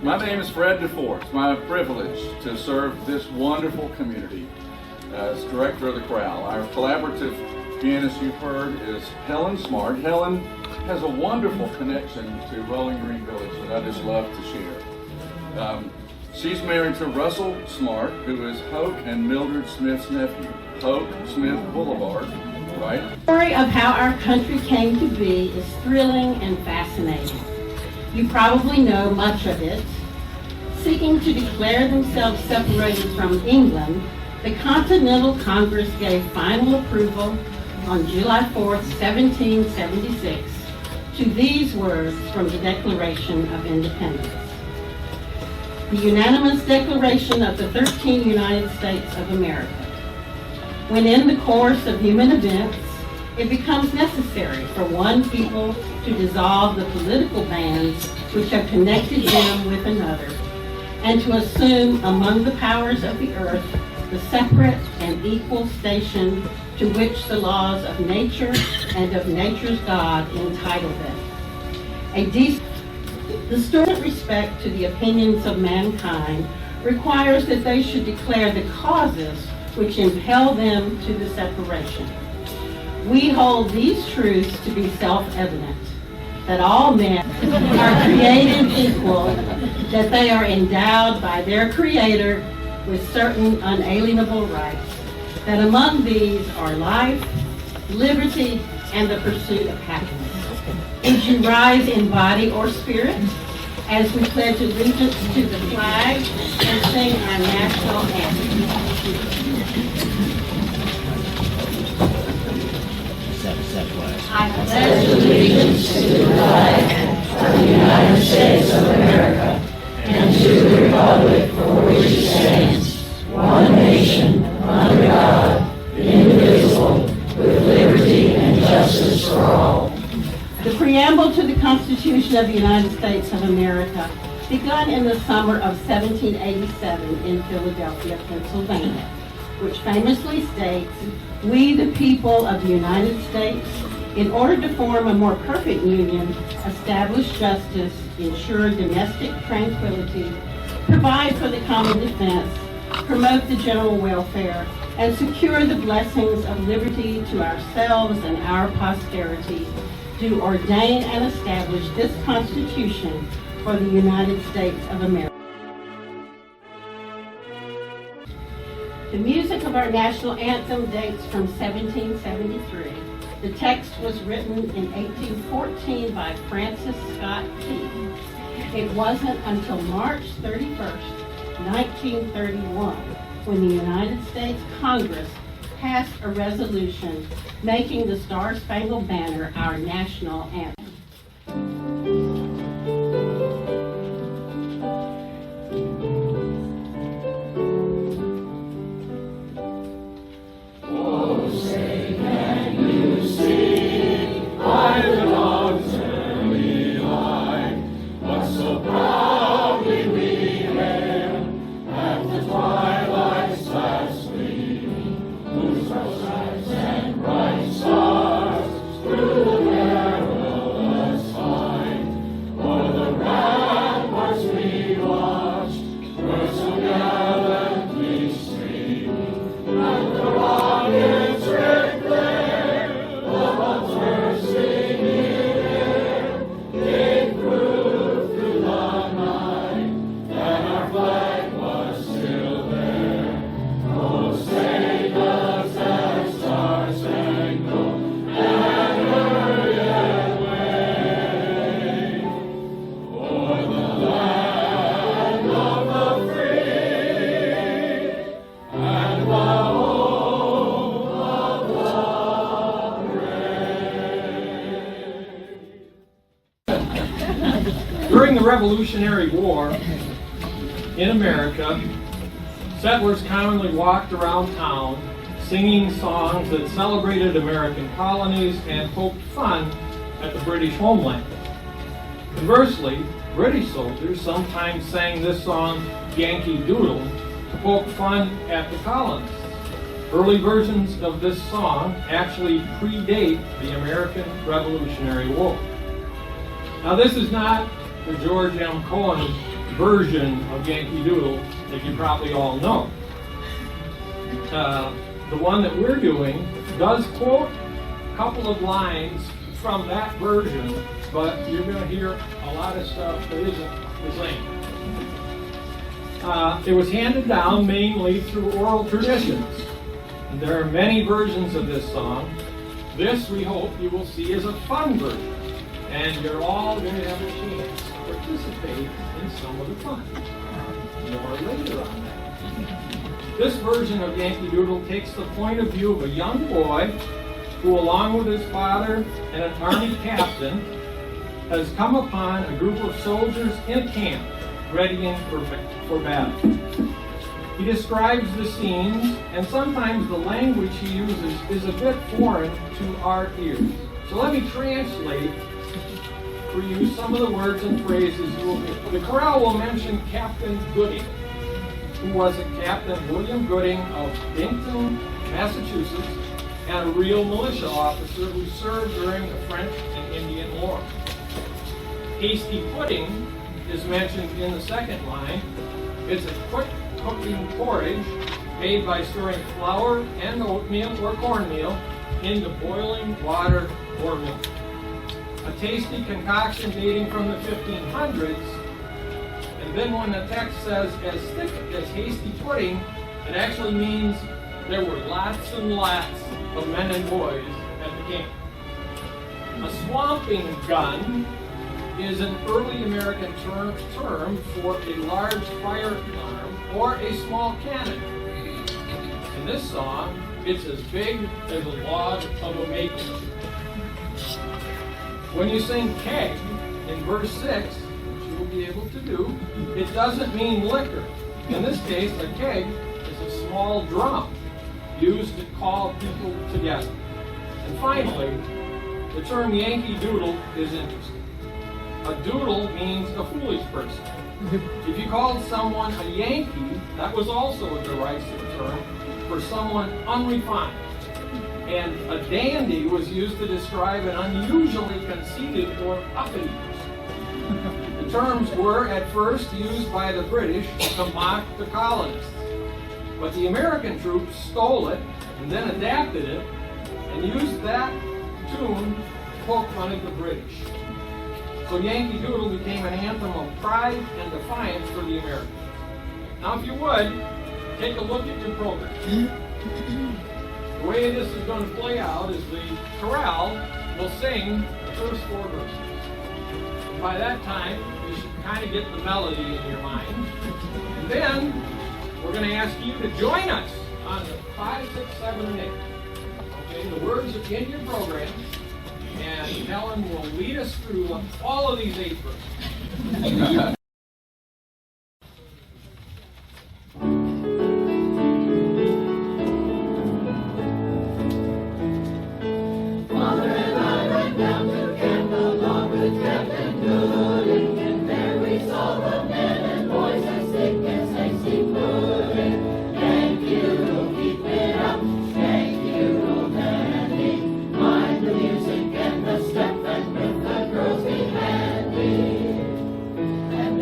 My name is Fred DeFore. It's my privilege to serve this wonderful community as director of the chorale. Our collaborative pianist you've heard is Helen Smart. Helen has a wonderful connection to Rolling Green Village that I just love to share. She's married to Russell Smart, who is Hoke and Mildred Smith's nephew. Hoke Smith Boulevard, right? The story of how our country came to be is thrilling and fascinating. You probably know much of it. Seeking to declare themselves separated from England, the Continental Congress gave final approval on July 4th, 1776, to these words from the Declaration of Independence. The unanimous declaration of the 13 United States of America. When in the course of human events, it becomes necessary for one people to dissolve the political bands which have connected them with another, and to assume among the powers of the earth the separate and equal station to which the laws of nature and of nature's God entitle them. The stern respect to the opinions of mankind requires that they should declare the causes which impel them to the separation. We hold these truths to be self-evident, that all men are created equal, that they are endowed by their Creator with certain unalienable rights, that among these are life, liberty, and the pursuit of happiness. Would you rise in body or spirit as we pledge allegiance to the flag and sing our national anthem? I pledge allegiance to the flag of the United States of America and to the republic for which it stands, one nation, under God, indivisible, with liberty and justice for all. The preamble to the Constitution of the United States of America, begun in the summer of 1787 in Philadelphia, Pennsylvania, which famously states, "We, the people of the United States, in order to form a more perfect union, establish justice, ensure domestic tranquility, provide for the common defense, promote the general welfare, and secure the blessings of liberty to ourselves and our posterity, do ordain and establish this Constitution for the United States of America." The music of our national anthem dates from 1773. The text was written in 1814 by Francis Scott Key. It wasn't until March 31st, 1931, when the United States Congress passed a resolution making the Star-Spangled Banner our national anthem. During the Revolutionary War in America, settlers commonly walked around town singing songs that celebrated American colonies and poked fun at the British homeland. Conversely, British soldiers sometimes sang this song, Yankee Doodle, to poke fun at the colonists. Early versions of this song actually predate the American Revolutionary War. Now, this is not the George M. Cohan version of Yankee Doodle that you probably all know. The one that we're doing does quote a couple of lines from that version, but you're going to hear a lot of stuff that isn't the same. It was handed down mainly through oral traditions. And there are many versions of this song. This, we hope, you will see as a fun version. And you're all going to have a chance to participate in some of the fun. More later on that. This version of Yankee Doodle takes the point of view of a young boy who, along with his father and an army captain, has come upon a group of soldiers in camp, readying for battle. He describes the scenes, and sometimes the language he uses is a bit foreign to our ears. So let me translate for you some of the words and phrases you will hear. The chorale will mention Captain Gooding, who was a Captain William Gooding of Dinkton, Massachusetts, and a real militia officer who served during the French and Indian War. Hasty pudding is mentioned in the second line. It's a quick cooking porridge made by stirring flour and oatmeal or cornmeal into boiling water or milk. A tasty concoction dating from the 1500s. And then when the text says as thick as hasty pudding, it actually means there were lots and lots of men and boys at the camp. A swamping gun is an early American term for a large firearm or a small cannon. In this song, it's as big as a log of a maple. When you sing keg in verse 6, which you will be able to do, it doesn't mean liquor. In this case, a keg is a small drum used to call people together. And finally, the term Yankee Doodle is interesting. A doodle means a foolish person. If you called someone a Yankee, that was also a derisive term for someone unrefined. And a dandy was used to describe an unusually conceited or uppity person. The terms were at first used by the British to mock the colonists. But the American troops stole it and then adapted it and used that tune to poke fun at the British. So Yankee Doodle became an anthem of pride and defiance for the Americans. Now, if you would, take a look at your program. The way this is going to play out is the chorale will sing the first 4 verses. And by that time, you should kind of get the melody in your mind. And then, we're going to ask you to join us on the 5, 6, 7, and 8. Okay, the words are in your program. And Helen will lead us through all of these 8 verses. Father and I went down to camp along with Captain Gooding, and there we saw the men and boys as thick as hasty pudding. Yankee Doodle, keep it up, Yankee Doodle dandy, mind the music and the step and with the girls be handy. And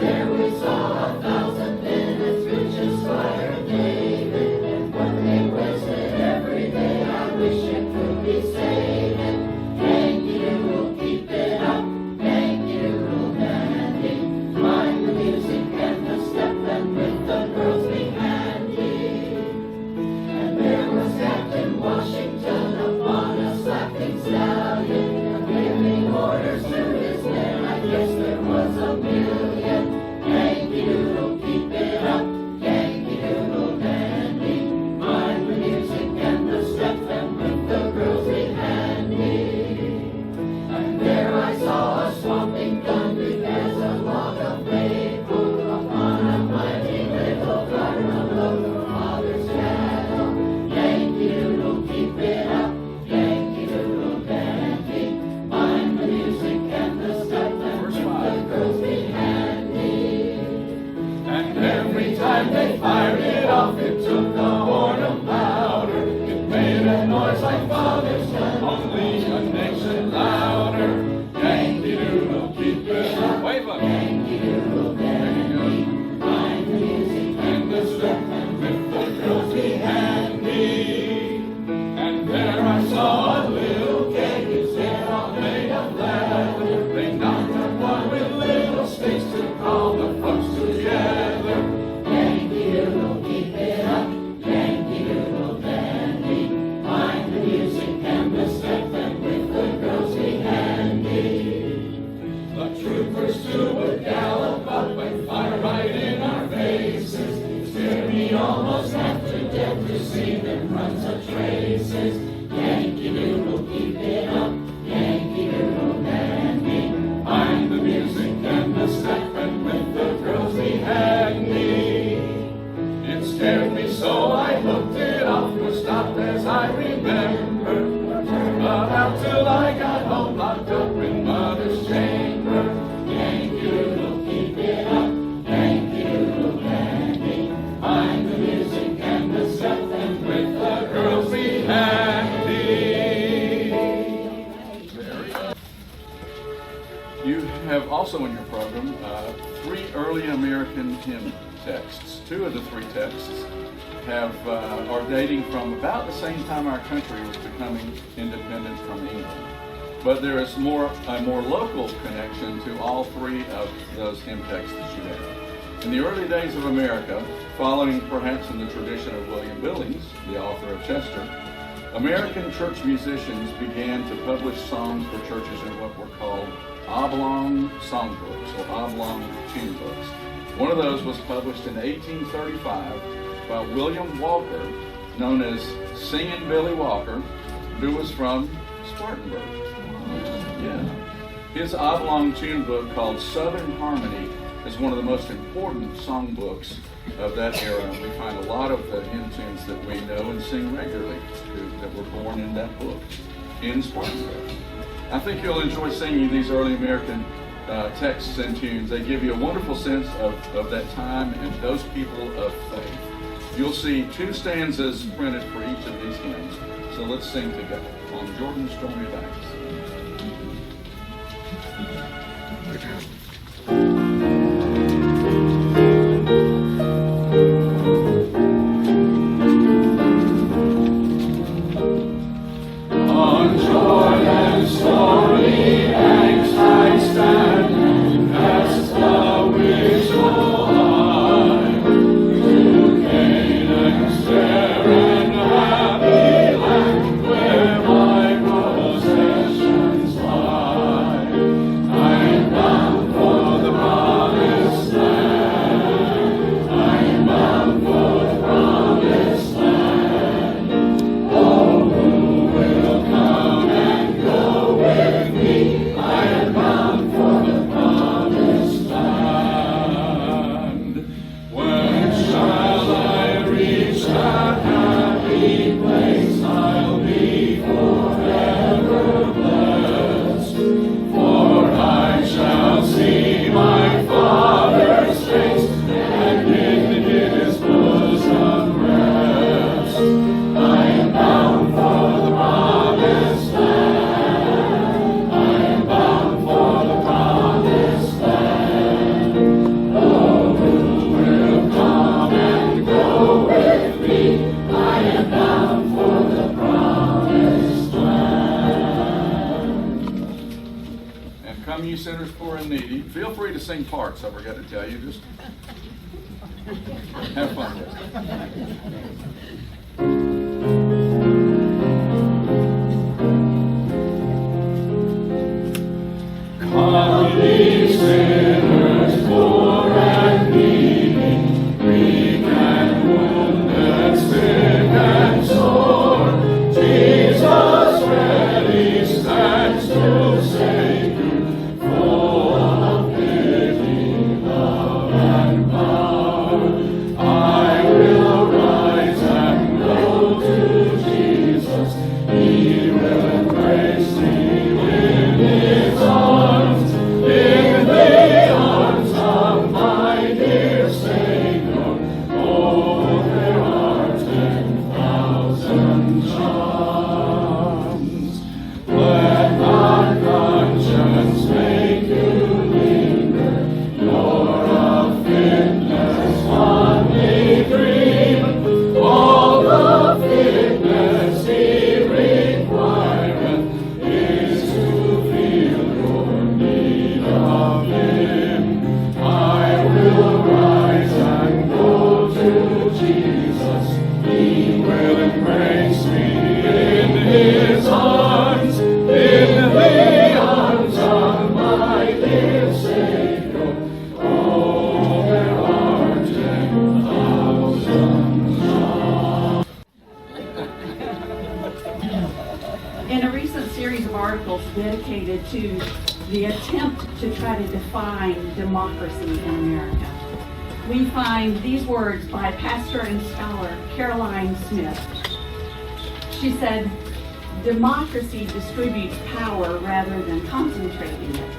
be handy. And there I saw a little keg, his head all made of leather. They knocked on one with little sticks to call the folks together. Yankee Doodle, keep it up, Yankee Doodle dandy. Mind the music and the step, and with the girls be handy. The troopers too would gallop up and fire right in our faces. Scared me almost half to death to see them run such races. Yankee Doodle, keep it up, Yankee Doodle dandy. Mind the music and the step, and with the girls be handy. It scared me so I hooked it off, was stopped as I remember. But out till I got home, locked up in mother's chamber. Yankee Doodle, keep it up, Yankee Doodle dandy. Mind the music and the step, and With the girls be handy. You have also in your program 3 early American hymn texts. 2 of the 3 texts are dating from about the same time our country was becoming independent from England. But there is a more local connection to all 3 of those hymn texts that you have. In the early days of America, following perhaps in the tradition of William Billings, the author of Chester, American church musicians began to publish songs for churches in what were called oblong songbooks or oblong tune books. One of those was published in 1835 by William Walker, known as Singin' Billy Walker, who was from Spartanburg. Yeah. His oblong tune book called Southern Harmony is one of the most important songbooks of that era. We find a lot of the hymn tunes that we know and sing regularly that were born in that book in Spartanburg. I think you'll enjoy singing these early American texts and tunes. They give you a wonderful sense of that time and those people of faith. You'll see 2 stanzas printed for each of these hymns. So let's sing together on Jordan's Stormy Banks. On Jordan's stormy banks I stand and cast a wishful eye to Canaan's fair and happy land, where my possessions lie. I am bound for the promised land. I am bound for the promised land. Oh, who will come and go with me? I am bound for the promised land. When shall I reach that happy place? I'll be forever blessed, for I shall see my Father's face, and in His bosom rest. I am bound for the promised land. I am bound for the promised land. Oh, who will come and go with me? I am bound for the promised land. And come ye sinners poor and needy. Feel free to sing parts, I forgot to tell you. Just have fun with it. Come ye sinners poor and needy, weak and wounded, sick and sore. Jesus ready stands to save you, full of pity, love, and power. I will rise articles dedicated to the attempt to try to define democracy in America. We find these words by pastor and scholar Caroline Smith. She said, "Democracy distributes power rather than concentrating it.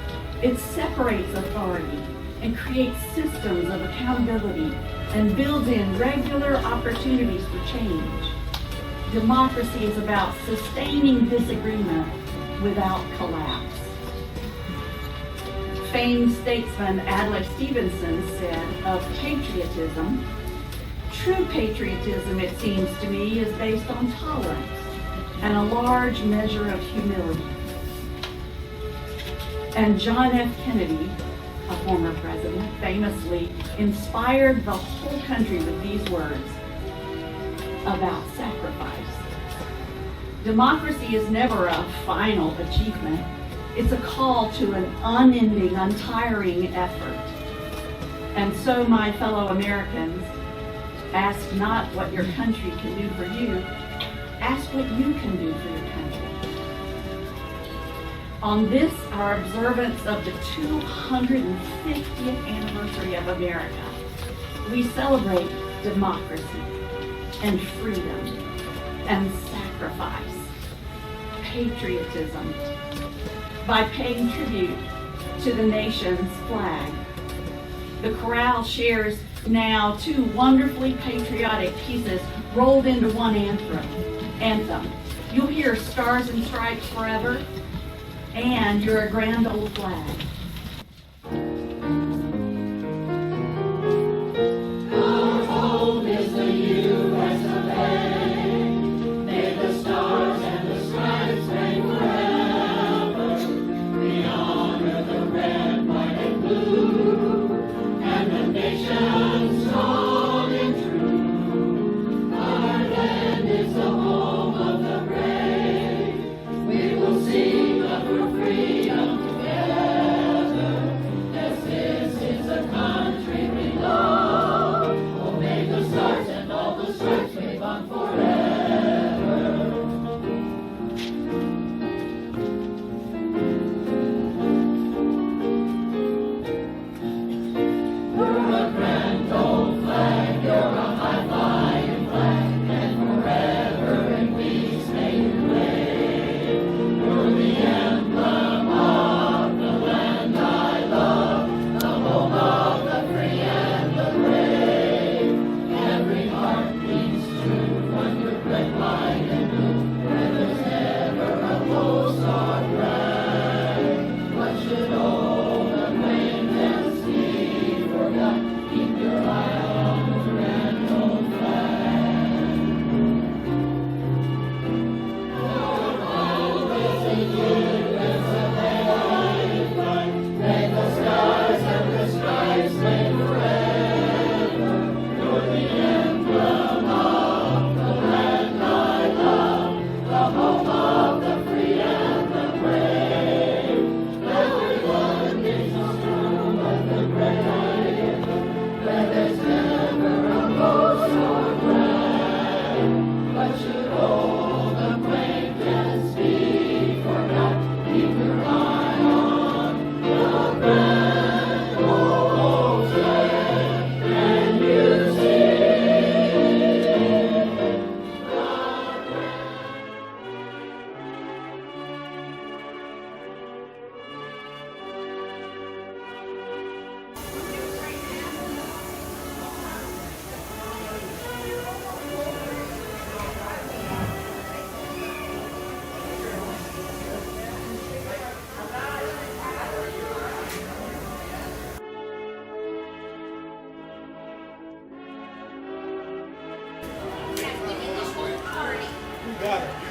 It separates authority and creates systems of accountability and builds in regular opportunities for change. Democracy is about sustaining disagreement without collapse." Famed statesman Adlai Stevenson said of patriotism, "True patriotism, it seems to me, is based on tolerance and a large measure of humility." And John F. Kennedy, a former president, famously inspired the whole country with these words about sacrifice. Democracy is never a final achievement. It's a call to an unending, untiring effort. And so, my fellow Americans, ask not what your country can do for you, ask what you can do for your country. On this, our observance of the 250th anniversary of America, we celebrate democracy and freedom and sacrifice, patriotism, by paying tribute to the nation's flag. The chorale shares now two wonderfully patriotic pieces rolled into one anthem. You'll hear "Stars and Stripes Forever" and "You're a Grand Old Flag." Our home is the U.S. of A. May the stars and the stripes reign forever. We honor the red, white, and blue, and the nation strong and true. Our land is the home of the brave. We will sing of her freedom together. Yes, this is the country we love. Oh, may the stars and all the stripes wave on forever. You're a grand old flag, you're a high-flying flag, and forever in peace may you reign. You're the emblem of the land I love, the home of the free and the brave. Every heart beats true when you're red, white, and blue, where there's never a post or flag. What should old acquaintance be forgot? Keep your eye on the grand old flag. Your home is the U.S. of A. May the stars and the stripes reign forever. You're the emblem of the land I love, the home of the free and the brave. Everyone needs a room of the brave, where there's never a boast or brag. What should old acquaintance be forgot? Keep your eye on the grand old flag, and you see the grand. Got it.